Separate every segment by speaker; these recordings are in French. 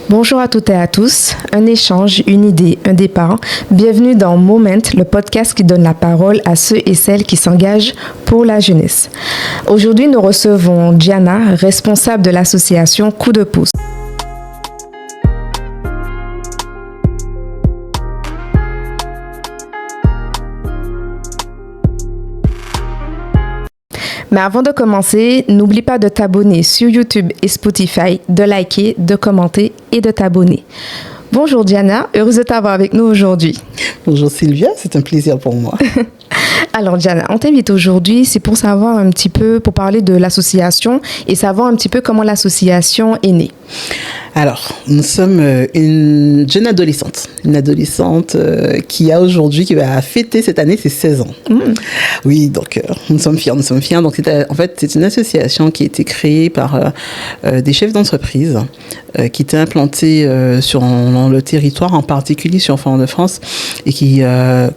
Speaker 1: Bonjour à toutes et à tous. Un échange, une idée, un départ. Bienvenue dans Moment, le podcast qui donne la parole à ceux et celles qui s'engagent pour la jeunesse. Aujourd'hui, nous recevons Diana, responsable de l'association Coup de pouce. Mais avant de commencer, n'oublie pas de t'abonner sur YouTube et Spotify, de liker, de commenter et de t'abonner. Bonjour Diana, heureuse de t'avoir avec nous aujourd'hui.
Speaker 2: Bonjour Sylvia, c'est un plaisir pour moi.
Speaker 1: Alors Diana, on t'invite aujourd'hui, c'est pour savoir un petit peu, pour parler de l'association et savoir un petit peu comment l'association est née.
Speaker 2: Alors, nous sommes une jeune adolescente, qui va fêter cette année ses 16 ans. Oui, donc nous sommes fiers. Donc c'est une association qui a été créée par des chefs d'entreprise qui étaient implantés sur le territoire, en particulier sur Fort-de-France, et qui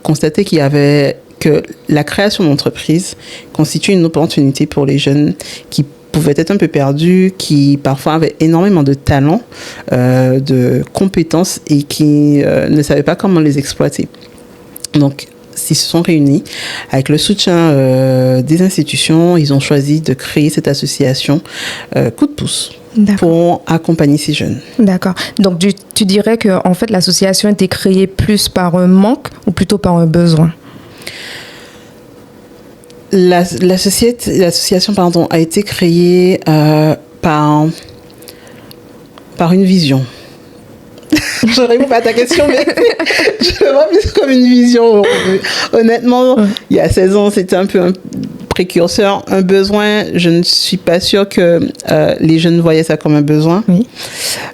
Speaker 2: constataient que la création d'entreprise constitue une opportunité pour les jeunes qui pouvaient être un peu perdus, qui parfois avaient énormément de talents, de compétences et qui ne savaient pas comment les exploiter. Donc, ils se sont réunis avec le soutien des institutions. Ils ont choisi de créer cette association Coup de pouce. Pour accompagner ces jeunes. D'accord.
Speaker 1: Donc, tu dirais que en fait, l'association a été créée plus par un manque ou plutôt par un besoin?
Speaker 2: L'association a été créée par une vision. Je ne réponds pas à ta question, mais je le vois plus comme une vision. Honnêtement, il y a 16 ans, c'était un peu un précurseur, un besoin. Je ne suis pas sûre que les jeunes voyaient ça comme un besoin. Oui.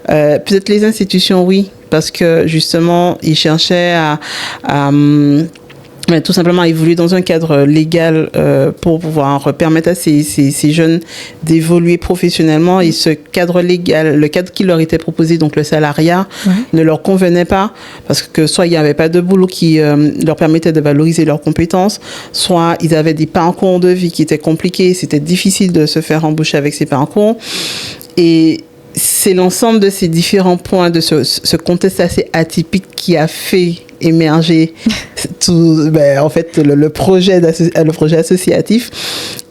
Speaker 2: Peut-être les institutions, oui, parce que justement, ils cherchaient à tout simplement évoluer dans un cadre légal pour pouvoir permettre à ces jeunes d'évoluer professionnellement. Et ce cadre légal, le cadre qui leur était proposé, donc le salariat, ne leur convenait pas parce que soit il n'y avait pas de boulot qui leur permettait de valoriser leurs compétences, soit ils avaient des parcours de vie qui étaient compliqués, c'était difficile de se faire embaucher avec ces parcours. Et c'est l'ensemble de ces différents points, de ce contexte assez atypique qui a fait émerger le projet associatif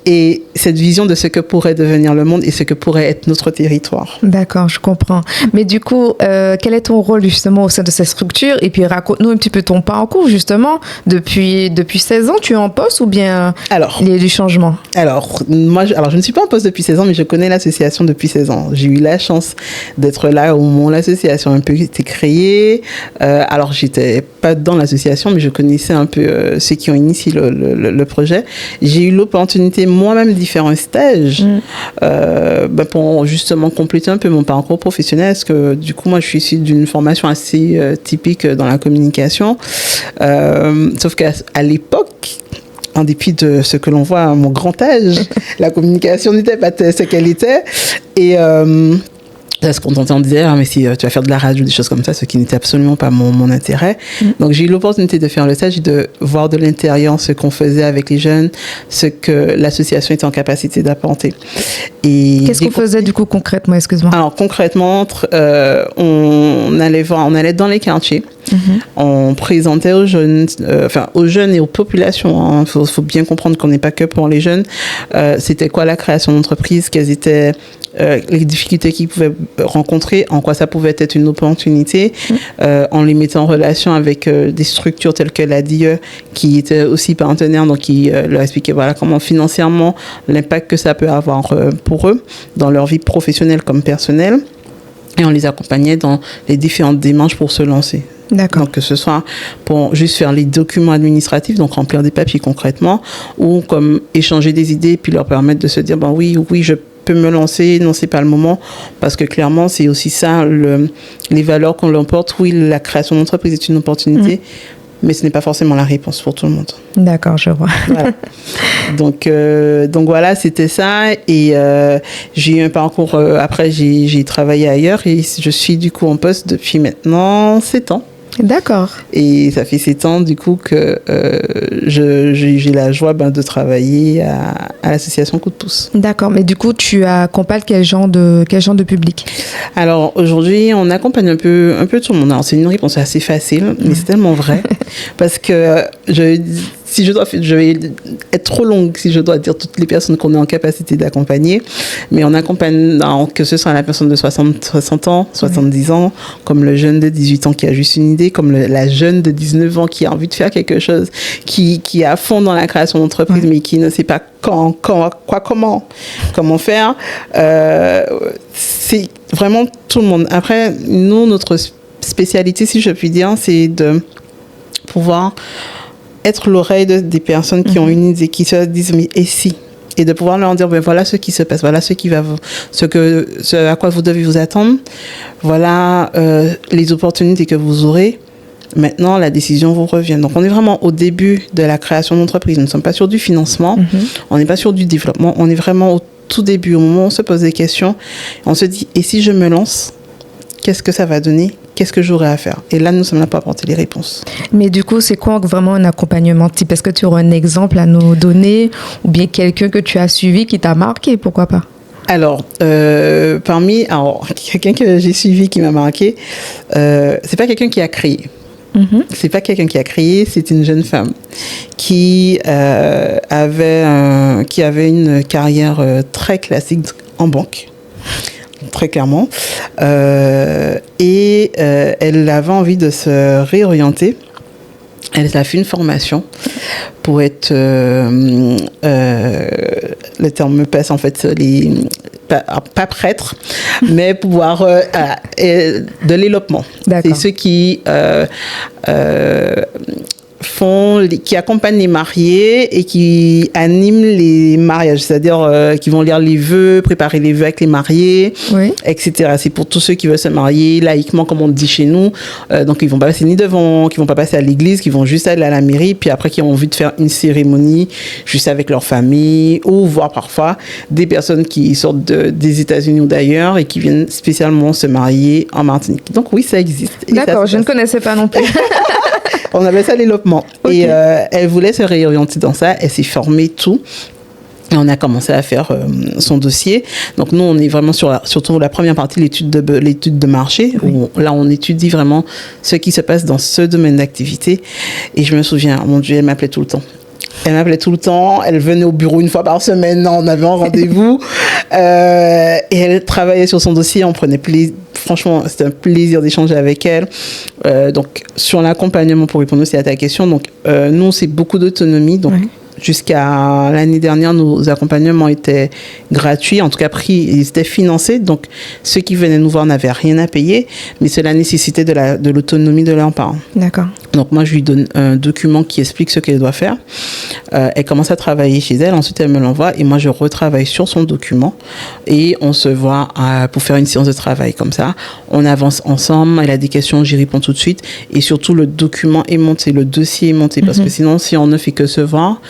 Speaker 2: et cette vision de ce que pourrait devenir le monde et ce que pourrait être notre territoire.
Speaker 1: D'accord, je comprends. Mais du coup, quel est ton rôle justement au sein de cette structure? Et puis raconte-nous un petit peu ton parcours justement. Depuis 16 ans, tu es en poste ou bien il y a du changement?
Speaker 2: Alors, je ne suis pas en poste depuis 16 ans, mais je connais l'association depuis 16 ans. J'ai eu la chance d'être là au moment où l'association a un peu été créée. Alors, j'étais pas dans l'association, mais je connaissais un peu ceux qui ont initié le projet. J'ai eu l'opportunité moi-même d'y faire un stage pour justement compléter un peu mon parcours professionnel, parce que du coup, moi, je suis issue d'une formation assez typique dans la communication. Sauf qu'à l'époque, en dépit de ce que l'on voit à mon grand âge, la communication n'était pas ce qu'elle était. Et parce qu'on disait, mais si tu vas faire de la radio, des choses comme ça, ce qui n'était absolument pas mon intérêt. Donc, j'ai eu l'opportunité de faire le stage et de voir de l'intérieur ce qu'on faisait avec les jeunes, ce que l'association était en capacité d'apporter.
Speaker 1: Qu'est-ce qu'on faisait du coup concrètement, excuse-moi?
Speaker 2: Alors, concrètement, on allait dans les quartiers. On présentait aux jeunes et aux populations. Faut bien comprendre qu'on n'est pas que pour les jeunes. C'était quoi la création d'entreprise? Quelles étaient les difficultés qu'ils pouvaient rencontrer, en quoi ça pouvait être une opportunité, en les mettant en relation avec des structures telles que l'ADIE, qui était aussi partenaire, donc qui leur expliquait comment financièrement l'impact que ça peut avoir pour eux dans leur vie professionnelle comme personnelle, et on les accompagnait dans les différentes démarches pour se lancer. D'accord. Donc, que ce soit pour juste faire les documents administratifs, donc remplir des papiers concrètement, ou comme échanger des idées, puis leur permettre de se dire, oui, je peux me lancer, non, c'est pas le moment, parce que clairement, c'est aussi ça, les valeurs qu'on l'emporte. Oui, la création d'entreprise est une opportunité, mais ce n'est pas forcément la réponse pour tout le monde.
Speaker 1: D'accord, je vois.
Speaker 2: Voilà. Donc voilà, c'était ça. Et j'ai eu un parcours, après j'ai travaillé ailleurs et je suis du coup en poste depuis maintenant 7 ans.
Speaker 1: D'accord.
Speaker 2: Et ça fait 7 ans, du coup, que j'ai la joie de travailler à l'association Coup de pouce.
Speaker 1: D'accord. Mais du coup, tu accompagnes quel genre de public?
Speaker 2: Alors, aujourd'hui, on accompagne un peu tout le monde. Alors, c'est une réponse assez facile, mais c'est tellement vrai. Parce que je vais être trop longue si je dois dire toutes les personnes qu'on est en capacité d'accompagner. Mais on accompagne, que ce soit la personne de 60 ans, 70 ans, comme le jeune de 18 ans qui a juste une idée, comme la jeune de 19 ans qui a envie de faire quelque chose, qui est à fond dans la création d'entreprise, mais qui ne sait pas comment faire. C'est vraiment tout le monde. Après, nous, notre spécialité, si je puis dire, c'est de pouvoir être l'oreille des personnes qui ont une idée, qui se disent mais et si, et de pouvoir leur dire voilà ce qui se passe, voilà ce à quoi vous devez vous attendre, voilà les opportunités que vous aurez. Maintenant, la décision vous revient. Donc, on est vraiment au début de la création d'entreprise. Nous ne sommes pas sur du financement, on n'est pas sur du développement, on est vraiment au tout début, au moment où on se pose des questions, on se dit et si je me lance, qu'est-ce que ça va donner? Qu'est-ce que j'aurai à faire? Et là, nous sommes là pour apporter les réponses.
Speaker 1: Mais du coup, c'est quoi vraiment un accompagnement type? Est-ce que tu auras un exemple à nous donner ou bien quelqu'un que tu as suivi qui t'a marqué? Pourquoi pas?
Speaker 2: Alors, quelqu'un que j'ai suivi qui m'a marqué, c'est pas quelqu'un qui a créé. C'est pas quelqu'un qui a créé, c'est une jeune femme qui avait une carrière très classique en banque. Très clairement. Et elle avait envie de se réorienter. Elle a fait une formation pour être... le terme me passe en fait, pas prêtre, mais pouvoir... de l'éloppement.
Speaker 1: D'accord.
Speaker 2: C'est ceux qui... qui accompagnent les mariés et qui animent les mariages, c'est-à-dire qui vont lire les vœux, préparer les vœux avec les mariés, etc. C'est pour tous ceux qui veulent se marier laïquement, comme on dit chez nous. Donc, ils vont pas passer ni devant, qui vont pas passer à l'église, qui vont juste aller à la mairie, puis après, qui ont envie de faire une cérémonie juste avec leur famille, ou voir parfois des personnes qui sortent des États-Unis ou d'ailleurs et qui viennent spécialement se marier en Martinique. Donc, oui, ça existe.
Speaker 1: D'accord, je ne connaissais pas non plus.
Speaker 2: On appelle ça l'éloppement. Okay. Et elle voulait se réorienter dans ça. Elle s'est formée tout. Et on a commencé à faire son dossier. Donc nous, on est vraiment surtout la première partie, l'étude de marché, où là, on étudie vraiment ce qui se passe dans ce domaine d'activité. Et je me souviens, mon Dieu, elle m'appelait tout le temps. Elle venait au bureau une fois par semaine, on avait un rendez-vous. Et elle travaillait sur son dossier, on prenait plaisir. Franchement, c'était un plaisir d'échanger avec elle. Donc, sur l'accompagnement, pour répondre aussi à ta question, donc, nous, c'est beaucoup d'autonomie. Donc, jusqu'à l'année dernière, nos accompagnements étaient gratuits, en tout cas ils étaient financés. Donc, ceux qui venaient nous voir n'avaient rien à payer, mais cela nécessitait de l'autonomie de leurs parents.
Speaker 1: D'accord.
Speaker 2: Donc, moi, je lui donne un document qui explique ce qu'elle doit faire. Elle commence à travailler chez elle, ensuite elle me l'envoie et moi, je retravaille sur son document et on se voit pour faire une séance de travail comme ça. On avance ensemble, elle a des questions, j'y réponds tout de suite et surtout, le document est monté, le dossier est monté parce que sinon, si on ne fait que se voir,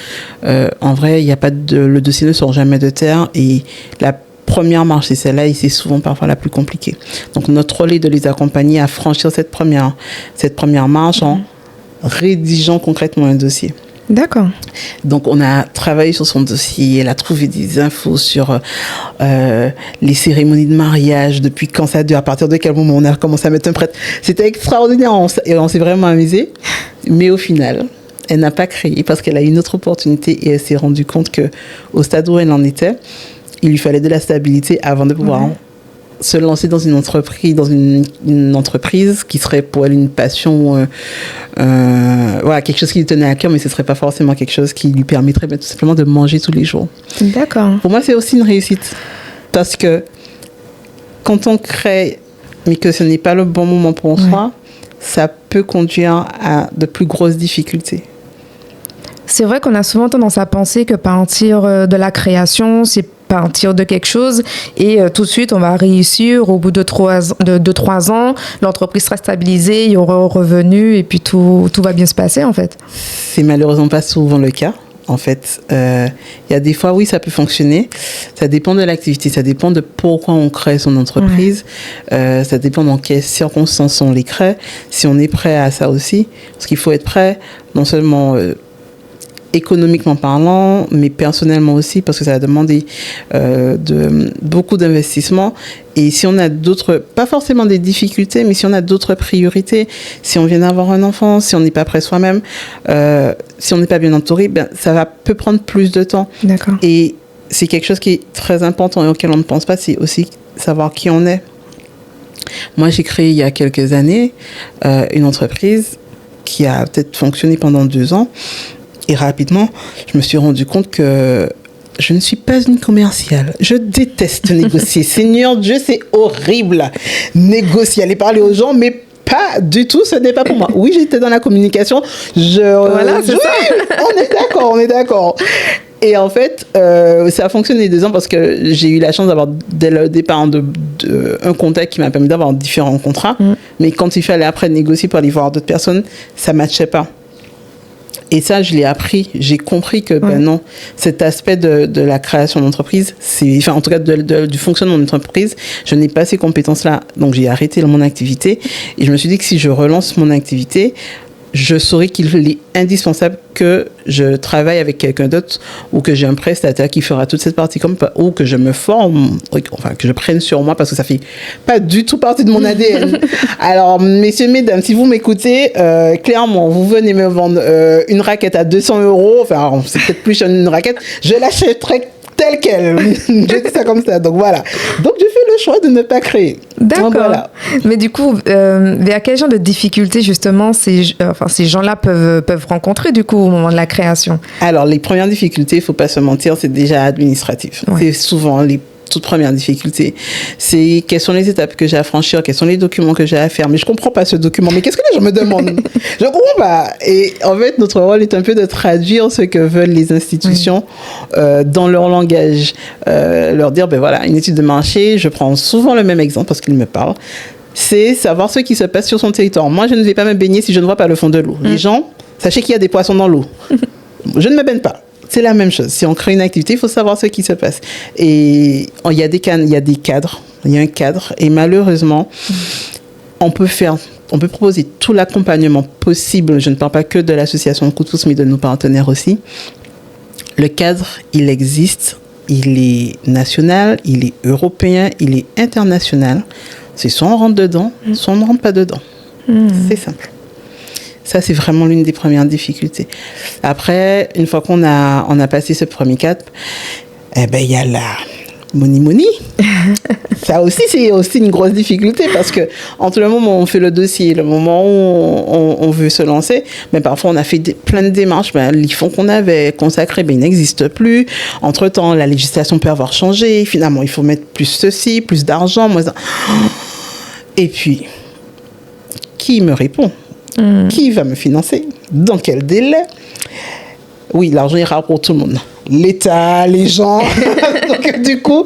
Speaker 2: en vrai, le dossier ne sort jamais de terre et la première marche, c'est celle-là et c'est souvent parfois la plus compliquée. Donc, notre rôle est de les accompagner à franchir cette première marche en rédigeant concrètement un dossier.
Speaker 1: D'accord.
Speaker 2: Donc, on a travaillé sur son dossier, elle a trouvé des infos sur les cérémonies de mariage, depuis quand ça dure, à partir de quel moment on a commencé à mettre un prêtre. C'était extraordinaire, on s'est vraiment amusé, mais au final... Elle n'a pas créé parce qu'elle a eu une autre opportunité et elle s'est rendue compte qu'au stade où elle en était, il lui fallait de la stabilité avant de pouvoir se lancer dans une entreprise qui serait pour elle une passion, quelque chose qui lui tenait à cœur, mais ce ne serait pas forcément quelque chose qui lui permettrait tout simplement de manger tous les jours.
Speaker 1: D'accord.
Speaker 2: Pour moi, c'est aussi une réussite parce que quand on crée, mais que ce n'est pas le bon moment pour soi, ça peut conduire à de plus grosses difficultés.
Speaker 1: C'est vrai qu'on a souvent tendance à penser que partir de la création, c'est partir de quelque chose et tout de suite, on va réussir. Au bout de 3 ans, l'entreprise sera stabilisée, il y aura un revenu et puis tout va bien se passer en fait.
Speaker 2: C'est malheureusement pas souvent le cas. En fait, il y a des fois, oui, ça peut fonctionner. Ça dépend de l'activité, ça dépend de pourquoi on crée son entreprise. Ça dépend dans quelles circonstances on les crée. Si on est prêt à ça aussi, parce qu'il faut être prêt, non seulement économiquement parlant, mais personnellement aussi, parce que ça va demander beaucoup d'investissement. Et si on a d'autres, pas forcément des difficultés, mais si on a d'autres priorités, si on vient d'avoir un enfant, si on n'est pas prêt soi-même, si on n'est pas bien entouré, peut prendre plus de temps.
Speaker 1: D'accord.
Speaker 2: Et c'est quelque chose qui est très important et auquel on ne pense pas, c'est aussi savoir qui on est. Moi, j'ai créé il y a quelques années une entreprise qui a peut-être fonctionné pendant 2 ans. Et rapidement, je me suis rendu compte que je ne suis pas une commerciale. Je déteste négocier. Seigneur Dieu, c'est horrible. Négocier, aller parler aux gens, mais pas du tout, ce n'est pas pour moi. Oui, j'étais dans la communication.
Speaker 1: Voilà, c'est ça.
Speaker 2: On est d'accord. Et en fait, ça a fonctionné 2 ans parce que j'ai eu la chance d'avoir, dès le départ, un contact qui m'a permis d'avoir différents contrats. Mais quand il fallait après négocier pour aller voir d'autres personnes, ça ne matchait pas. Et ça, je l'ai appris. J'ai compris que, non, cet aspect de la création d'entreprise, en tout cas du fonctionnement d'entreprise, je n'ai pas ces compétences-là. Donc, j'ai arrêté mon activité. Et je me suis dit que si je relance mon activité, je saurais qu'il est indispensable que je travaille avec quelqu'un d'autre ou que j'ai un prestataire qui fera toute cette partie ou que je me forme, enfin que je prenne sur moi parce que ça fait pas du tout partie de mon ADN. Alors, messieurs, mesdames, si vous m'écoutez, clairement, vous venez me vendre une raquette à 200 €, enfin, c'est peut-être plus cher une raquette, je l'achèterai telle qu'elle. Je dis ça comme ça. Donc voilà. Donc je fais le choix de ne pas créer.
Speaker 1: D'accord.
Speaker 2: Donc, voilà.
Speaker 1: Mais du coup, vers quel genre de difficultés justement ces gens-là peuvent rencontrer du coup au moment de la création?
Speaker 2: Alors les premières difficultés, il ne faut pas se mentir, c'est déjà administratif. Ouais. C'est souvent les toutes premières difficultés. C'est quelles sont les étapes que j'ai à franchir, quels sont les documents que j'ai à faire. Mais je ne comprends pas ce document. Mais qu'est-ce que les gens me demandent? Je ne comprends pas. Et en fait, notre rôle est un peu de traduire ce que veulent les institutions dans leur langage. Leur dire, ben voilà, une étude de marché, je prends souvent le même exemple parce qu'il me parle. C'est savoir ce qui se passe sur son territoire. Moi, je ne vais pas me baigner si je ne vois pas le fond de l'eau. Les gens, sachez qu'il y a des poissons dans l'eau. Je ne me baigne pas. C'est la même chose. Si on crée une activité, il faut savoir ce qui se passe. Et il y a des cadres. Il y a un cadre. Et malheureusement, on peut proposer tout l'accompagnement possible. Je ne parle pas que de l'association Coup de pouce, mais de nos partenaires aussi. Le cadre, il existe. Il est national, il est européen, il est international. C'est soit on rentre dedans, soit on ne rentre pas dedans. C'est simple. Ça, c'est vraiment l'une des premières difficultés. Après, une fois qu'on a passé ce premier cap, il y a la money. Ça aussi, c'est aussi une grosse difficulté parce que entre le moment où on fait le dossier et le moment où on veut se lancer, mais parfois on a fait plein de démarches, les fonds qu'on avait consacrés, ils n'existent plus. Entre-temps, la législation peut avoir changé. Finalement, il faut mettre plus ceci, plus d'argent, moins ça. Et puis, qui me répond? Qui va me financer? Dans quel délai? Oui, l'argent est rare pour tout le monde. L'État, les gens. Donc, du coup,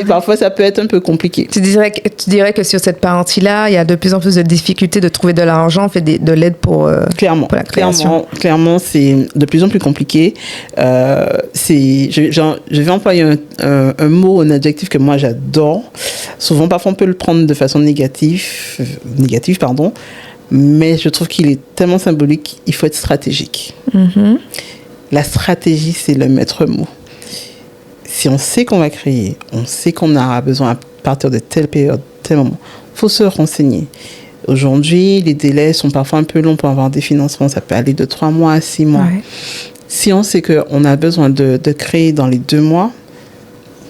Speaker 2: parfois, ça peut être un peu compliqué.
Speaker 1: Tu dirais que sur cette partie-là, il y a de plus en plus de difficultés de trouver de l'argent, de l'aide pour la création.
Speaker 2: Clairement, c'est de plus en plus compliqué. Je vais employer un mot, un adjectif que moi, j'adore. Souvent, parfois, on peut le prendre de façon négative, mais je trouve qu'il est tellement symbolique, il faut être stratégique. La stratégie, c'est le maître mot. Si on sait qu'on va créer, on sait qu'on aura besoin à partir de telle période, tel moment, il faut se renseigner. Aujourd'hui, les délais sont parfois un peu longs pour avoir des financements. Ça peut aller de 3 mois à 6 mois. Ouais. Si on sait qu'on a besoin de créer dans les 2 mois,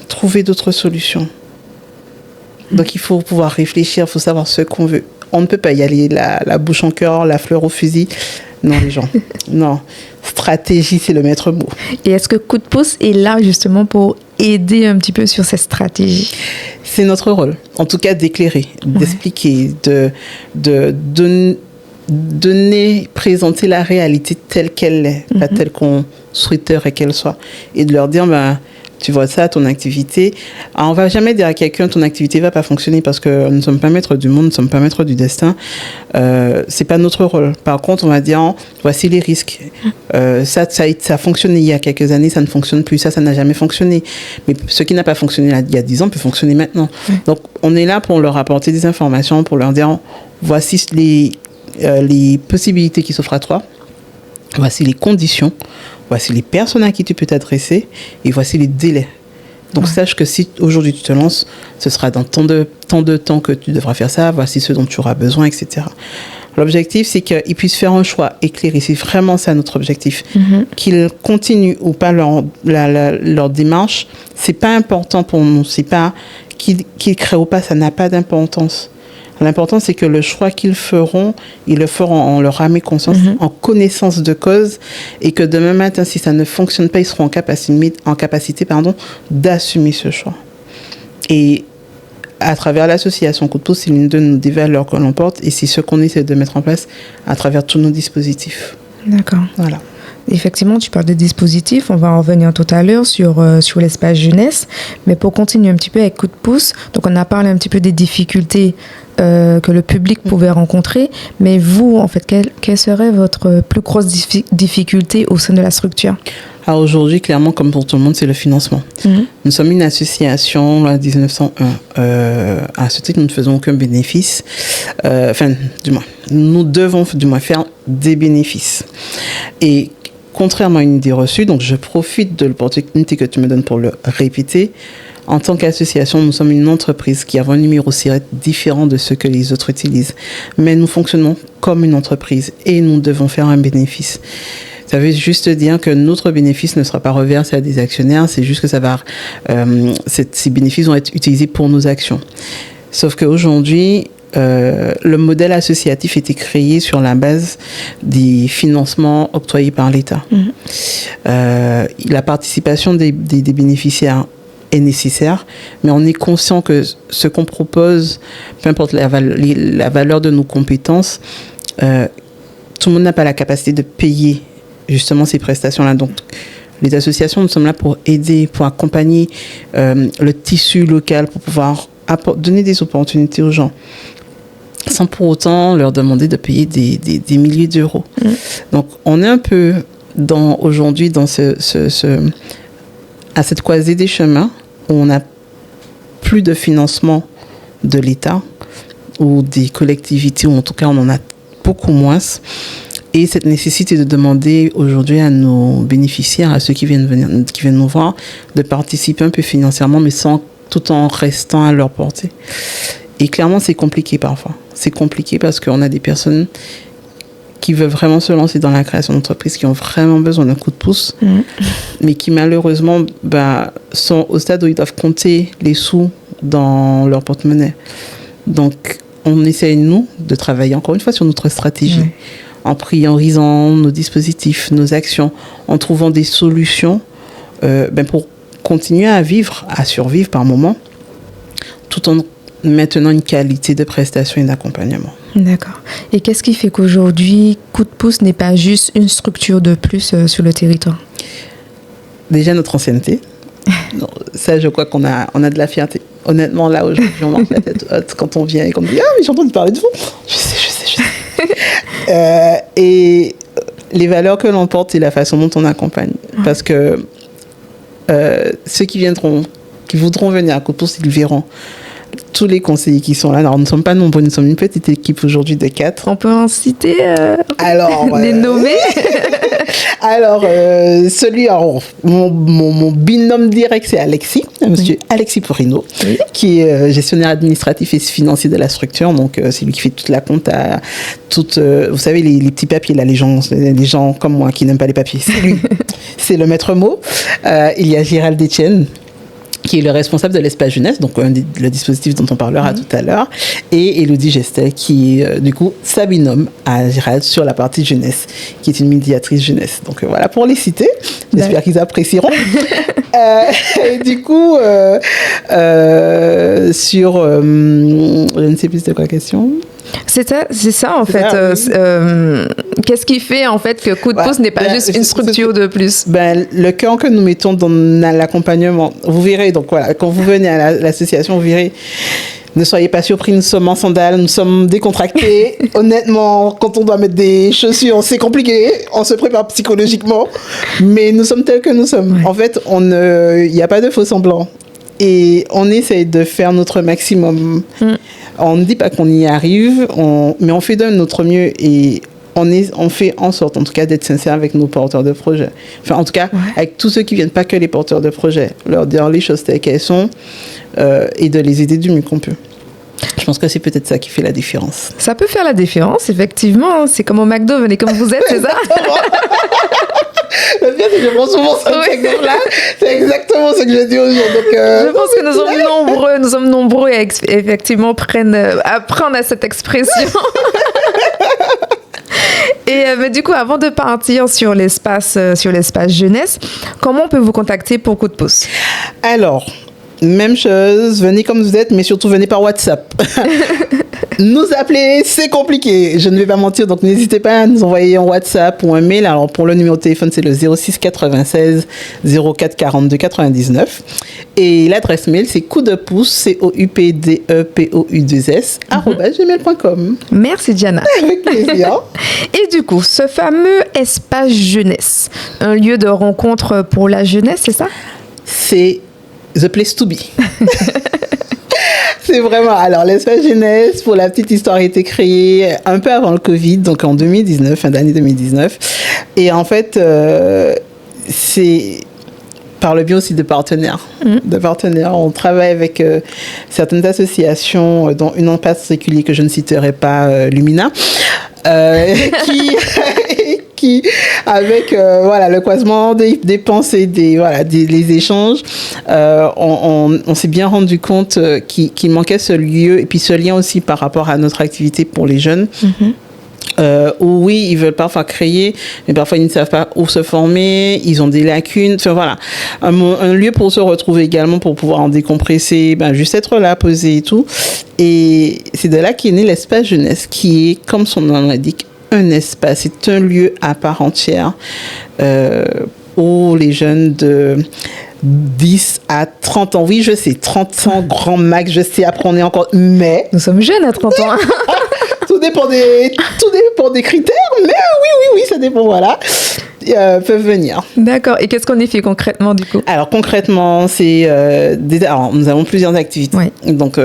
Speaker 2: trouver d'autres solutions. Donc, il faut pouvoir réfléchir, il faut savoir ce qu'on veut. On ne peut pas y aller la bouche en cœur, la fleur au fusil. Non, les gens. Non. Stratégie, c'est le maître mot.
Speaker 1: Et est-ce que Coup de pouce est là justement pour aider un petit peu sur cette stratégie?
Speaker 2: C'est notre rôle. En tout cas, d'éclairer, d'expliquer, de donner, présenter la réalité telle qu'elle est, pas telle qu'on souhaiterait qu'elle soit. Et de leur dire, tu vois ça, ton activité. Alors, on va jamais dire à quelqu'un ton activité va pas fonctionner parce que nous ne sommes pas maîtres du monde, nous ne sommes pas maîtres du destin. C'est pas notre rôle. Par contre, on va dire voici les risques. Ça a fonctionné il y a quelques années, ça ne fonctionne plus. Ça n'a jamais fonctionné. Mais ce qui n'a pas fonctionné il y a 10 ans peut fonctionner maintenant. Donc, on est là pour leur apporter des informations, pour leur dire voici les possibilités qui s'offrent à toi. Voici les conditions, voici les personnes à qui tu peux t'adresser et voici les délais. Donc, sache que si aujourd'hui tu te lances, ce sera dans tant de temps que tu devras faire ça, voici ce dont tu auras besoin, etc. L'objectif, c'est qu'ils puissent faire un choix éclairé. C'est vraiment ça notre objectif. Qu'ils continuent ou pas leur démarche, c'est pas important pour nous. C'est pas qu'ils créent ou pas, ça n'a pas d'importance. L'important, c'est que le choix qu'ils feront, ils le feront en leur âme et conscience, en connaissance de cause, et que demain matin, si ça ne fonctionne pas, ils seront en capacité d'assumer ce choix. Et à travers l'association Coup de pouce, c'est l'une des valeurs que l'on porte, et c'est ce qu'on essaie de mettre en place à travers tous nos dispositifs.
Speaker 1: D'accord.
Speaker 2: Voilà.
Speaker 1: Effectivement, tu parles de dispositifs, on va en revenir tout à l'heure sur l'espace jeunesse, mais pour continuer un petit peu avec Coup de pouce, donc on a parlé un petit peu des difficultés que le public pouvait rencontrer, mais vous, en fait, quelle serait votre plus grosse difficulté au sein de la structure ?
Speaker 2: Alors aujourd'hui, clairement, comme pour tout le monde, c'est le financement. Nous sommes une association en 1901. À ce titre, nous ne faisons aucun bénéfice. Nous devons faire des bénéfices. Et contrairement à une idée reçue, donc je profite de l'opportunité que tu me donnes pour le répéter. En tant qu'association, nous sommes une entreprise qui a un numéro SIRET différent de ceux que les autres utilisent. Mais nous fonctionnons comme une entreprise et nous devons faire un bénéfice. Ça veut juste dire que notre bénéfice ne sera pas reversé à des actionnaires, c'est juste que ces bénéfices vont être utilisés pour nos actions. Sauf qu'aujourd'hui, le modèle associatif était créé sur la base des financements octroyés par l'État. La participation des bénéficiaires est nécessaire, mais on est conscient que ce qu'on propose, peu importe la valeur de nos compétences, tout le monde n'a pas la capacité de payer justement ces prestations-là. Donc, les associations, nous sommes là pour aider, pour accompagner le tissu local, pour pouvoir donner des opportunités aux gens, sans pour autant leur demander de payer des milliers d'euros. Donc, on est un peu aujourd'hui dans à cette croisée des chemins où on n'a plus de financement de l'État ou des collectivités, ou en tout cas on en a beaucoup moins. Et cette nécessité de demander aujourd'hui à nos bénéficiaires, à ceux qui viennent nous voir, de participer un peu financièrement, mais tout en restant à leur portée. Et clairement, c'est compliqué parfois. C'est compliqué parce qu'on a des personnes qui veulent vraiment se lancer dans la création d'entreprises, qui ont vraiment besoin d'un coup de pouce, mais qui malheureusement sont au stade où ils doivent compter les sous dans leur porte-monnaie. Donc, on essaye, nous, de travailler encore une fois sur notre stratégie, en priorisant nos dispositifs, nos actions, en trouvant des solutions pour continuer à survivre par moment, tout en maintenant une qualité de prestation et d'accompagnement.
Speaker 1: D'accord. Et qu'est-ce qui fait qu'aujourd'hui, Coup de pouce n'est pas juste une structure de plus sur le territoire ?
Speaker 2: Déjà, notre ancienneté. Ça, je crois qu'on a de la fierté. Honnêtement, là, aujourd'hui, on marque la tête haute quand on vient et qu'on dit « Ah, mais j'ai entendu parler de vous !» Je sais. Et les valeurs que l'on porte et la façon dont on accompagne. Parce que ceux qui voudront venir à Coup de pouce, ils verront. Tous les conseillers qui sont là, alors nous ne sommes pas nombreux, nous sommes une petite équipe aujourd'hui de 4.
Speaker 1: On peut en citer
Speaker 2: les
Speaker 1: nommer.
Speaker 2: Alors, mon binôme direct, c'est Alexis, monsieur Alexis Porino, qui est gestionnaire administratif et financier de la structure. Donc, c'est lui qui fait toute la compta, vous savez, les petits papiers, là, les gens comme moi qui n'aiment pas les papiers, c'est lui. C'est le maître mot. Il y a Gérald Etienne, qui est le responsable de l'espace jeunesse, donc le dispositif dont on parlera tout à l'heure, et Élodie Gestel, qui est du coup sa binôme à Gérald sur la partie jeunesse, qui est une médiatrice jeunesse. Donc voilà pour les citer, j'espère qu'ils apprécieront. Et du coup, je ne sais plus de quoi question.
Speaker 1: C'est ça en
Speaker 2: C'est
Speaker 1: fait.
Speaker 2: ça, oui.
Speaker 1: Qu'est-ce qui fait en fait que Coup de pouce n'est pas juste une structure de plus?
Speaker 2: Le cœur que nous mettons dans l'accompagnement, vous verrez, donc voilà, quand vous venez à l'association, vous verrez, ne soyez pas surpris, nous sommes en sandales, nous sommes décontractés. Honnêtement, quand on doit mettre des chaussures, c'est compliqué, on se prépare psychologiquement, mais nous sommes tels que nous sommes. Ouais. En fait, il n'y a pas de faux semblants. Et on essaye de faire notre maximum. On ne dit pas qu'on y arrive, mais on fait de notre mieux et on fait en sorte, en tout cas, d'être sincère avec nos porteurs de projets. Enfin, en tout cas, avec tous ceux qui viennent, pas que les porteurs de projets. Leur dire les choses telles qu'elles sont et de les aider du mieux qu'on peut. Je pense que c'est peut-être ça qui fait la différence.
Speaker 1: Ça peut faire la différence, effectivement. C'est comme au McDo, venez comme vous êtes, c'est ça?
Speaker 2: Le pire, c'est que je prends souvent cet exemple-là. C'est exactement ce que je dis aux gens. Donc,
Speaker 1: je pense que nous sommes nombreux à effectivement apprendre à cette expression. Et mais du coup, avant de partir sur l'espace jeunesse, comment on peut vous contacter pour Coup de pouce?
Speaker 2: Alors, même chose, venez comme vous êtes, mais surtout venez par WhatsApp. Nous appeler, c'est compliqué, je ne vais pas mentir, donc n'hésitez pas à nous envoyer un WhatsApp ou un mail. Alors pour le numéro de téléphone, c'est le 06 96 04 42 99. Et l'adresse mail, c'est coupdepouce, COUPDEPOU2S, @gmail.com.
Speaker 1: Merci Diana.
Speaker 2: Avec plaisir.
Speaker 1: Et du coup, ce fameux espace jeunesse, un lieu de rencontre pour la jeunesse, c'est ça?
Speaker 2: C'est the place to be. C'est vraiment... Alors, l'espace jeunesse, pour la petite histoire, a été créé un peu avant le Covid, donc en 2019, fin d'année 2019. Et en fait, c'est par le biais aussi de partenaires. On travaille avec certaines associations, dont une en particulier que je ne citerai pas, Lumina, qui avec le croisement des pensées, les échanges, on s'est bien rendu compte qu'il manquait ce lieu et puis ce lien aussi par rapport à notre activité pour les jeunes. Où oui, ils veulent parfois créer, mais parfois ils ne savent pas où se former, ils ont des lacunes, enfin voilà, un lieu pour se retrouver également, pour pouvoir en décompresser, juste être là, poser et tout. Et c'est de là qu'est né l'espace jeunesse, qui est, comme son nom l'indique, un espace, c'est un lieu à part entière où les jeunes de 10 à 30 ans, oui je sais, 30 ans, grand max, je sais, après on est encore, mais...
Speaker 1: Nous sommes jeunes à 30 ans.
Speaker 2: Tout dépend des critères, mais oui, ça dépend, voilà. Peuvent venir.
Speaker 1: D'accord. Et qu'est-ce qu'on y fait concrètement, du coup?
Speaker 2: Alors, concrètement, alors, nous avons plusieurs activités. Oui. Donc,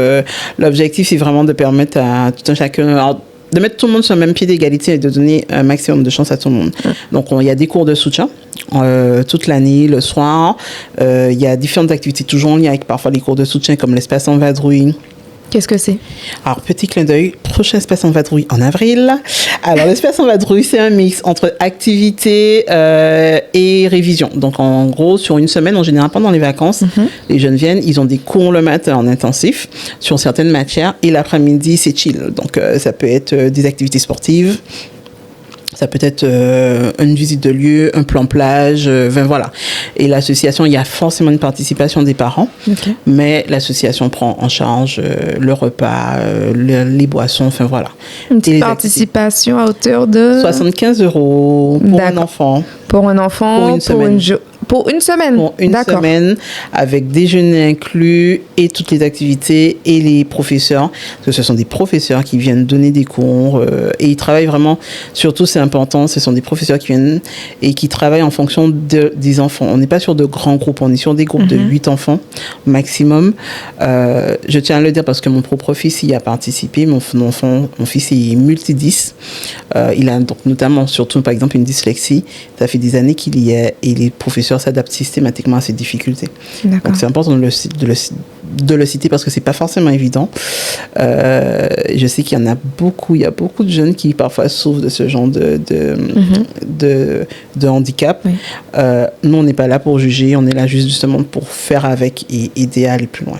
Speaker 2: l'objectif, c'est vraiment de permettre à tout un chacun... de mettre tout le monde sur le même pied d'égalité et de donner un maximum de chance à tout le monde. Donc, il y a des cours de soutien toute l'année, le soir. Il y a différentes activités toujours en lien avec parfois les cours de soutien, comme l'espace en vadrouille.
Speaker 1: Qu'est-ce que c'est?
Speaker 2: Alors, petit clin d'œil, prochain espace en vadrouille en avril. Alors, l'espace en vadrouille, c'est un mix entre activité et révision. Donc, en gros, sur une semaine, en général, pendant les vacances, les jeunes viennent, ils ont des cours le matin en intensif sur certaines matières et l'après-midi, c'est chill. Donc, ça peut être des activités sportives. Ça peut être une visite de lieu, un plan plage, voilà. Et l'association, il y a forcément une participation des parents, mais l'association prend en charge le repas, les boissons, enfin voilà.
Speaker 1: Une petite participation à hauteur de
Speaker 2: 75 € pour un enfant.
Speaker 1: Pour un enfant, pour une semaine. Pour une semaine.
Speaker 2: Pour une semaine, avec déjeuner inclus et toutes les activités et les professeurs. Parce que ce sont des professeurs qui viennent donner des cours et ils travaillent vraiment, surtout c'est important, ce sont des professeurs qui viennent et qui travaillent en fonction des enfants. On n'est pas sur de grands groupes, on est sur des groupes de 8 enfants maximum. Je tiens à le dire parce que mon propre fils y a participé. Mon fils est multidys. Il a donc notamment, surtout par exemple, une dyslexie. Ça fait des années qu'il y est et les professeurs s'adaptent systématiquement à ces difficultés. D'accord. Donc c'est important de le citer parce que c'est pas forcément évident. Je sais qu'il y en a beaucoup, il y a beaucoup de jeunes qui parfois souffrent de ce genre de handicap. Oui. Nous, on n'est pas là pour juger, on est là justement pour faire avec et aider à aller plus loin.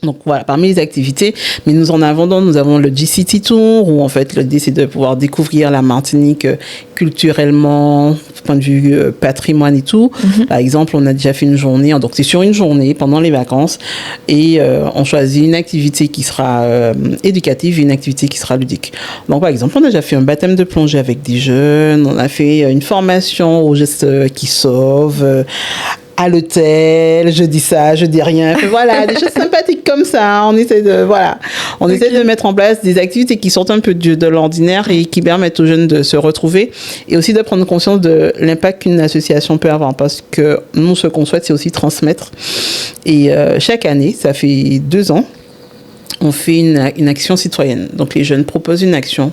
Speaker 2: Donc voilà, parmi les activités, mais nous en avons d'autres. Nous avons le G-City Tour, où en fait l'idée c'est de pouvoir découvrir la Martinique culturellement, point de vue patrimoine et tout. Par exemple, on a déjà fait une journée, donc c'est sur une journée pendant les vacances, et on choisit une activité qui sera éducative et une activité qui sera ludique. Donc par exemple, on a déjà fait un baptême de plongée avec des jeunes, on a fait une formation aux gestes qui sauvent, à l'hôtel, je dis ça, je dis rien. Voilà, des choses sympathiques comme ça. On essaie de mettre en place des activités qui sortent un peu de l'ordinaire et qui permettent aux jeunes de se retrouver et aussi de prendre conscience de l'impact qu'une association peut avoir. Parce que nous, ce qu'on souhaite, c'est aussi transmettre. Et chaque année, ça fait 2 ans, on fait une action citoyenne. Donc les jeunes proposent une action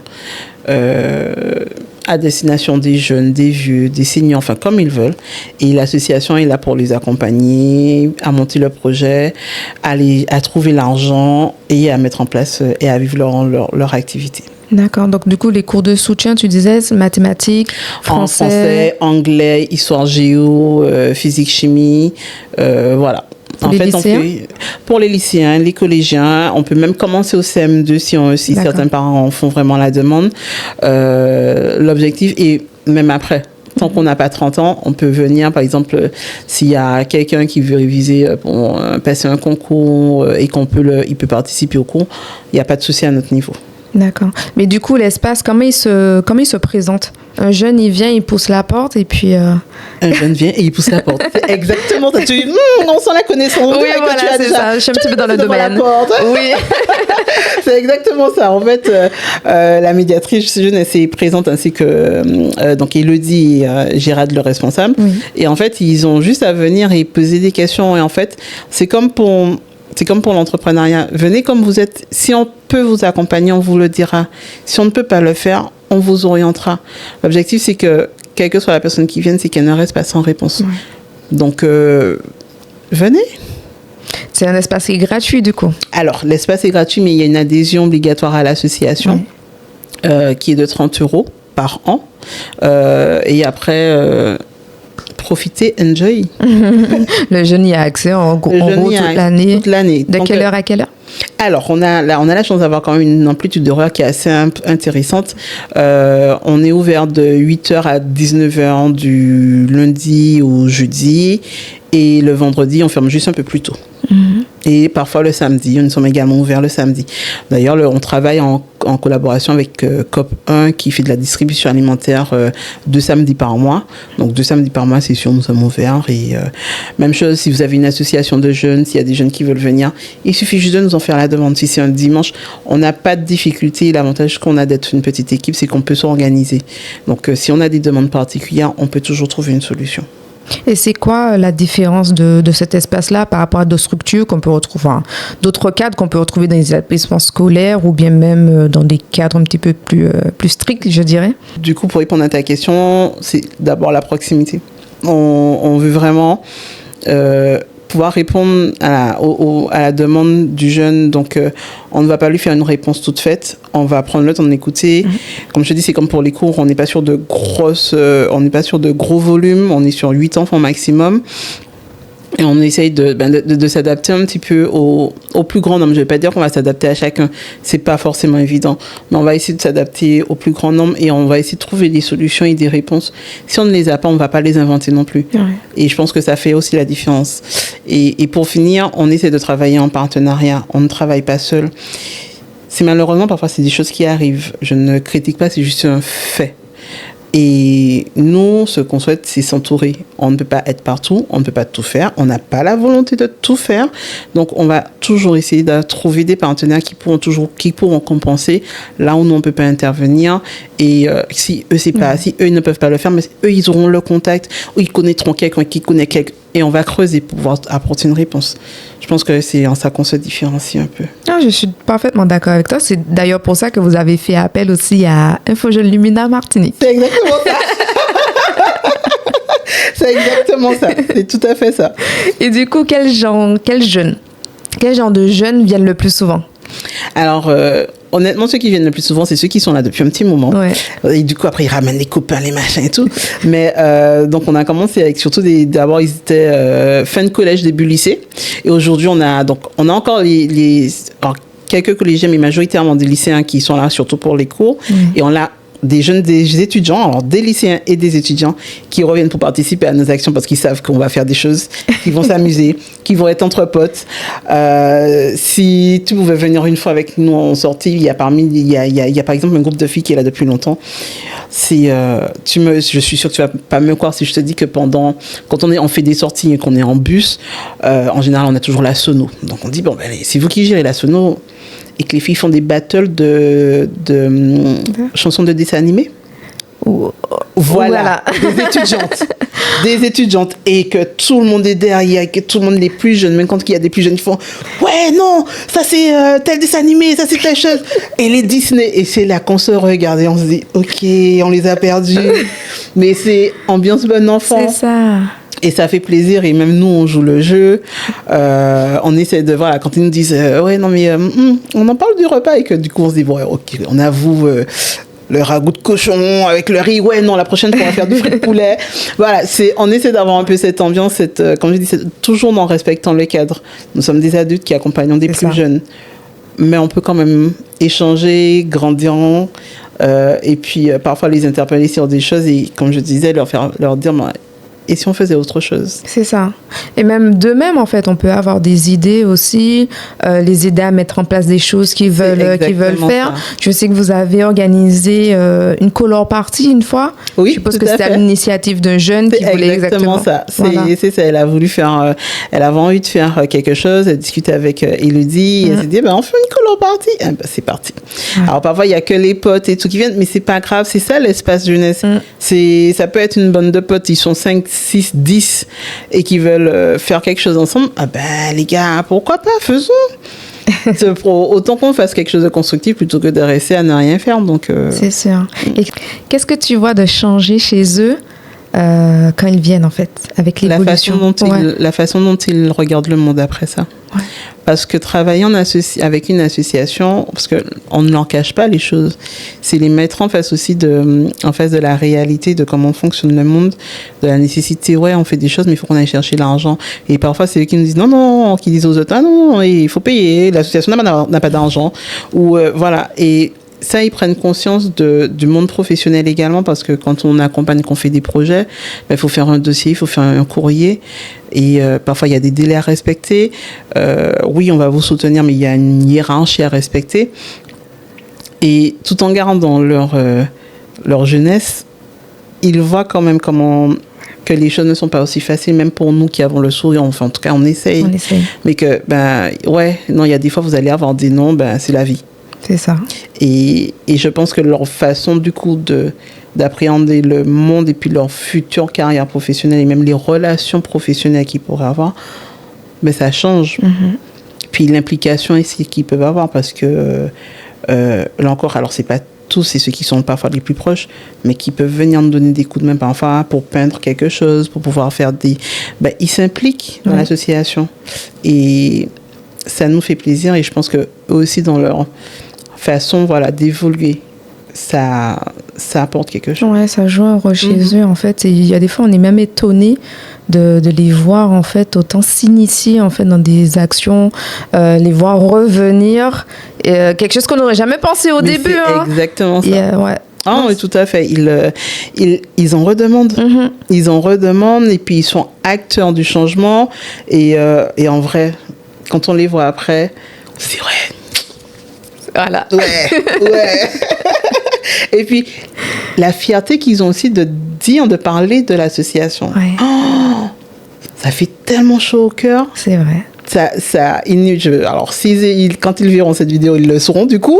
Speaker 2: à destination des jeunes, des vieux, des seniors, enfin comme ils veulent. Et l'association est là pour les accompagner, à monter le projet, à trouver l'argent et à mettre en place et à vivre leur activité.
Speaker 1: D'accord, donc du coup les cours de soutien, tu disais, mathématiques,
Speaker 2: français, anglais, histoire géo, physique, chimie, voilà.
Speaker 1: En fait,
Speaker 2: pour les lycéens, les collégiens, on peut même commencer au CM2 si certains parents en font vraiment la demande. L'objectif est même après. Tant qu'on n'a pas 30 ans, on peut venir, par exemple, s'il y a quelqu'un qui veut réviser pour passer un concours et il peut participer au cours, il n'y a pas de souci à notre niveau.
Speaker 1: D'accord. Mais du coup, l'espace, comment il se présente? Un jeune, il vient, il pousse la porte et puis...
Speaker 2: Un jeune vient et il pousse la porte. C'est exactement ça. On sent la connaissance.
Speaker 1: Oui, voilà, c'est ça. Je suis un petit peu dans le domaine.
Speaker 2: Oui. C'est exactement ça. En fait, la médiatrice jeunesse est présente ainsi que donc Elodie et Gérard, le responsable. Oui. Et en fait, ils ont juste à venir et poser des questions. Et en fait, c'est comme pour l'entrepreneuriat. Venez comme vous êtes. Si on peut vous accompagner, on vous le dira. Si on ne peut pas le faire, on vous orientera. L'objectif, c'est que, quelle que soit la personne qui vienne, c'est qu'elle ne reste pas sans réponse. Ouais. Donc, venez.
Speaker 1: C'est un espace qui est gratuit, du coup.
Speaker 2: Alors, l'espace est gratuit, mais il y a une adhésion obligatoire à l'association qui est de 30 € par an. Et après... profiter, enjoy.
Speaker 1: Le jeune y a accès en gros toute l'année.
Speaker 2: Toute l'année.
Speaker 1: De quelle heure à quelle heure?
Speaker 2: Alors, on a la chance d'avoir quand même une amplitude d'horaire qui est assez intéressante. On est ouvert de 8h à 19h du lundi au jeudi. Et le vendredi, on ferme juste un peu plus tôt. Et parfois le samedi, nous sommes également ouverts le samedi. D'ailleurs, on travaille en collaboration avec COP1 qui fait de la distribution alimentaire 2 samedis par mois. Donc 2 samedis par mois, c'est sûr, nous sommes ouverts. Et même chose, si vous avez une association de jeunes, s'il y a des jeunes qui veulent venir, il suffit juste de nous en faire la demande. Si c'est un dimanche, on n'a pas de difficulté. L'avantage qu'on a d'être une petite équipe, c'est qu'on peut s'organiser. Donc si on a des demandes particulières, on peut toujours trouver une solution.
Speaker 1: Et c'est quoi la différence de cet espace-là par rapport à d'autres structures qu'on peut retrouver, d'autres cadres qu'on peut retrouver dans les établissements scolaires ou bien même dans des cadres un petit peu plus stricts, je dirais? Du
Speaker 2: coup, pour répondre à ta question, c'est d'abord la proximité. On veut vraiment pouvoir répondre à la demande du jeune. Donc, on ne va pas lui faire une réponse toute faite. On va prendre le temps d'écouter. Comme je te dis, c'est comme pour les cours. On n'est pas sur de gros volumes. On est sur 8 enfants maximum. Et on essaye de s'adapter un petit peu au plus grand nombre. Je ne vais pas dire qu'on va s'adapter à chacun. Ce n'est pas forcément évident. Mais on va essayer de s'adapter au plus grand nombre et on va essayer de trouver des solutions et des réponses. Si on ne les a pas, on ne va pas les inventer non plus. Ouais. Et je pense que ça fait aussi la différence. Et pour finir, on essaie de travailler en partenariat. On ne travaille pas seul. C'est malheureusement, parfois, c'est des choses qui arrivent. Je ne critique pas, c'est juste un fait. Et nous, ce qu'on souhaite, c'est s'entourer. On ne peut pas être partout, on ne peut pas tout faire, on n'a pas la volonté de tout faire. Donc, on va toujours essayer de trouver des partenaires qui pourront compenser là où nous, on ne peut pas intervenir. Et si eux ne peuvent pas le faire, mais eux, ils auront le contact, ou ils connaîtront quelqu'un qui connaît quelqu'un. Et on va creuser pour pouvoir apporter une réponse. Je pense que c'est en ça qu'on se différencie un peu.
Speaker 1: Ah, je suis parfaitement d'accord avec toi. C'est d'ailleurs pour ça que vous avez fait appel aussi à Infojeunes Lumina Martinique.
Speaker 2: C'est exactement ça. C'est exactement ça. C'est tout à fait ça.
Speaker 1: Et du coup, quel genre de jeunes viennent le plus souvent? Alors,
Speaker 2: honnêtement, ceux qui viennent le plus souvent, c'est ceux qui sont là depuis un petit moment. Ouais. Et du coup, après, ils ramènent les copains, les machins et tout. Mais donc, on a commencé avec surtout d'abord, ils étaient fin de collège, début lycée. Et aujourd'hui, on a encore quelques collégiens, mais majoritairement des lycéens qui sont là surtout pour les cours. Et on a des étudiants, alors des lycéens et des étudiants qui reviennent pour participer à nos actions parce qu'ils savent qu'on va faire des choses, qu'ils vont s'amuser, qu'ils vont être entre potes. Si tu pouvais venir une fois avec nous en sortie, il y a par exemple un groupe de filles qui est là depuis longtemps. Je suis sûre que tu vas pas me croire si je te dis que quand on fait des sorties et qu'on est en bus, en général on a toujours la sono. Donc on dit bon ben allez, c'est vous qui gérez la sono. Et que les filles font des battles de chansons de dessins animés. Voilà. Des étudiantes. Et que tout le monde est derrière, que tout le monde, les plus jeunes, même quand il y a des plus jeunes qui font « Ouais, non, ça c'est tel dessin animé, ça c'est telle chose. » Et les Disney, et c'est là qu'on se regarde et on se dit « Ok, on les a perdus. » Mais c'est ambiance bon enfant.
Speaker 1: C'est ça.
Speaker 2: Et ça fait plaisir, et même nous, on joue le jeu. On essaie de voir, quand ils nous disent ouais, non, mais on en parle du repas, et que du coup, on se dit, bon, ok, on avoue le ragoût de cochon avec le riz. Ouais, non, la prochaine fois, on va faire du frit de poulet. Voilà, on essaie d'avoir un peu cette ambiance, comme je dis, c'est toujours en respectant le cadre. Nous sommes des adultes qui accompagnons des plus jeunes. Mais on peut quand même échanger, grandir, et puis parfois les interpeller sur des choses, et comme je disais, leur dire, et si on faisait autre chose?
Speaker 1: C'est ça. Et même d'eux-mêmes, en fait, on peut avoir des idées aussi, les aider à mettre en place des choses qu'ils veulent faire. Ça. Je sais que vous avez organisé une color party une fois.
Speaker 2: Oui,
Speaker 1: je suppose que c'était à l'initiative d'un jeune qui voulait exactement
Speaker 2: ça. C'est ça. Elle a voulu faire, elle avait envie de faire quelque chose. Elle discutait avec Elodie. Elle s'est dit, on fait une color party. C'est parti. Alors parfois, il n'y a que les potes et tout qui viennent, mais c'est pas grave. C'est ça l'espace jeunesse. Ça peut être une bande de potes. Ils sont 5, 6, 10 et qui veulent faire quelque chose ensemble. Les gars, pourquoi pas, faisons. Autant qu'on fasse quelque chose de constructif plutôt que de rester à ne rien faire. Donc,
Speaker 1: c'est sûr. Et qu'est-ce que tu vois de changer chez eux quand ils viennent, en fait, avec l'évolution?
Speaker 2: La façon dont ils regardent le monde après ça. Ouais. Parce que travailler avec une association, parce qu'on ne leur cache pas les choses, c'est les mettre en face aussi de la réalité de comment fonctionne le monde, de la nécessité, ouais, on fait des choses, mais il faut qu'on aille chercher l'argent. Et parfois, c'est eux qui nous disent non, qui disent aux autres, non, il faut payer, l'association n'a pas d'argent. Ou voilà. Et ça, ils prennent conscience du monde professionnel également, parce que quand on accompagne, qu'on fait des projets, il faut faire un dossier, il faut faire un courrier, et parfois il y a des délais à respecter. Oui, on va vous soutenir, mais il y a une hiérarchie à respecter. Et tout en gardant leur jeunesse, ils voient quand même que les choses ne sont pas aussi faciles, même pour nous qui avons le sourire. Enfin, en tout cas, on essaye. Mais que, il y a des fois, vous allez avoir des noms, c'est la vie.
Speaker 1: C'est ça.
Speaker 2: Et je pense que leur façon, du coup, d'appréhender le monde et puis leur future carrière professionnelle et même les relations professionnelles qu'ils pourraient avoir, ça change. Puis l'implication ici qu'ils peuvent avoir, parce que, là encore, alors c'est pas tous, c'est ceux qui sont parfois les plus proches, mais qui peuvent venir nous donner des coups de main parfois pour peindre quelque chose, pour pouvoir faire ils s'impliquent dans l'association. Et ça nous fait plaisir, et je pense qu'eux aussi, dans leur façon d'évoluer, ça apporte quelque chose. Ouais,
Speaker 1: ça joue un rôle chez eux, en fait. Et il y a des fois, on est même étonné de les voir, en fait, autant s'initier, en fait, dans des actions, les voir revenir. Quelque chose qu'on n'aurait jamais pensé au début.
Speaker 2: C'est exactement ça.
Speaker 1: Ouais.
Speaker 2: Ah oui, tout à fait. Ils en redemandent. Ils en redemandent, et puis ils sont acteurs du changement. Et en vrai, quand on les voit après, c'est vrai.
Speaker 1: Voilà.
Speaker 2: Ouais. Et puis, la fierté qu'ils ont aussi de parler de l'association.
Speaker 1: Ouais.
Speaker 2: Oh, ça fait tellement chaud au cœur.
Speaker 1: C'est vrai.
Speaker 2: Alors, quand ils verront cette vidéo, ils le sauront du coup.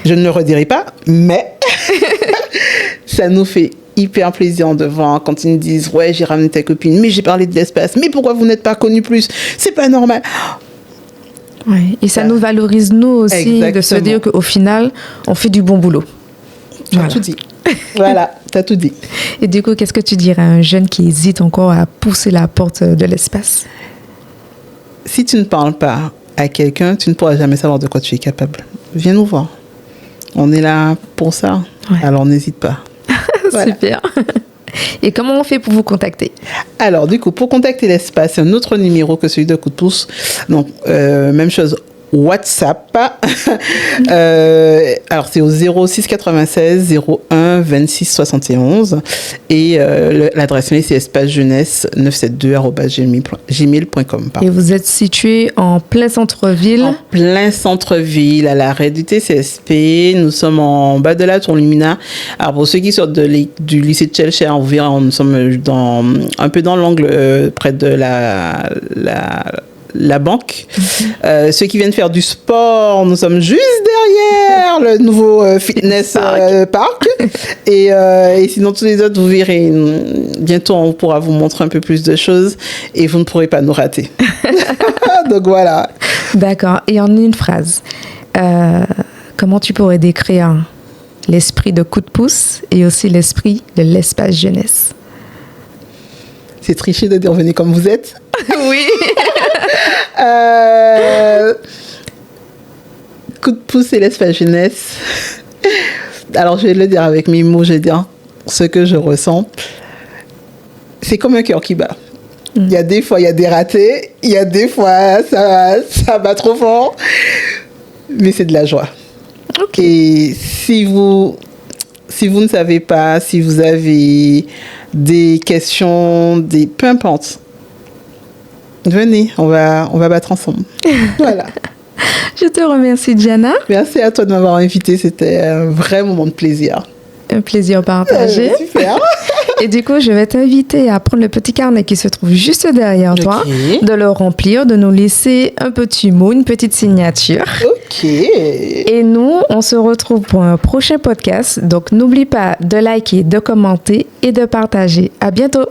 Speaker 2: Je ne le redirai pas, mais ça nous fait hyper plaisir de voir quand ils nous disent « Ouais, j'ai ramené ta copine, mais j'ai parlé de l'espace, mais pourquoi vous n'êtes pas connu plus? C'est pas normal. »
Speaker 1: Oui, et ça nous valorise, nous aussi, exactement, de se dire qu'au final, on fait du bon boulot.
Speaker 2: Tu as tout dit. Voilà, tu as tout dit.
Speaker 1: Et du coup, qu'est-ce que tu dirais à un jeune qui hésite encore à pousser la porte de l'espace?
Speaker 2: Si tu ne parles pas à quelqu'un, tu ne pourras jamais savoir de quoi tu es capable. Viens nous voir. On est là pour ça. Ouais. Alors, n'hésite pas.
Speaker 1: Voilà. Super. Et comment on fait pour vous contacter?
Speaker 2: Alors, du coup, pour contacter l'espace, c'est un autre numéro que celui de Coup de pouce. Donc, même chose, WhatsApp. Alors, c'est au 06 96 01 26 71. Et l'adresse mail, c'est espacejeunesse972@gmail.com.
Speaker 1: Et vous êtes situé en plein centre-ville?
Speaker 2: En plein centre-ville, à l'arrêt du TCSP. Nous sommes en bas de la Tour Lumina. Alors, pour ceux qui sortent du lycée de Chelsea, on verra, nous sommes un peu dans l'angle près de la banque. Ceux qui viennent faire du sport, nous sommes juste derrière le nouveau fitness park. Et sinon, tous les autres, vous verrez. Bientôt, on pourra vous montrer un peu plus de choses et vous ne pourrez pas nous rater. Donc voilà.
Speaker 1: D'accord. Et en une phrase, comment tu pourrais décrire l'esprit de coup de pouce et aussi l'esprit de l'espace jeunesse?
Speaker 2: C'est triché de dire venez comme vous êtes.
Speaker 1: Oui.
Speaker 2: Coup de pouce et l'espace jeunesse. Alors, je vais le dire avec mes mots, je vais dire ce que je ressens. C'est comme un cœur qui bat. Il y a des fois, il y a des ratés. Il y a des fois, ça bat trop fort. Mais c'est de la joie. Okay. Et si vous ne savez pas, si vous avez des questions, peu importe, venez, on va battre ensemble. Voilà.
Speaker 1: Je te remercie, Diana.
Speaker 2: Merci à toi de m'avoir invitée. C'était un vrai moment de plaisir.
Speaker 1: Un plaisir partagé.
Speaker 2: Super.
Speaker 1: Et du coup, je vais t'inviter à prendre le petit carnet qui se trouve juste derrière toi, de le remplir, de nous laisser un petit mot, une petite signature.
Speaker 2: OK.
Speaker 1: Et nous, on se retrouve pour un prochain podcast. Donc, n'oublie pas de liker, de commenter et de partager. À bientôt.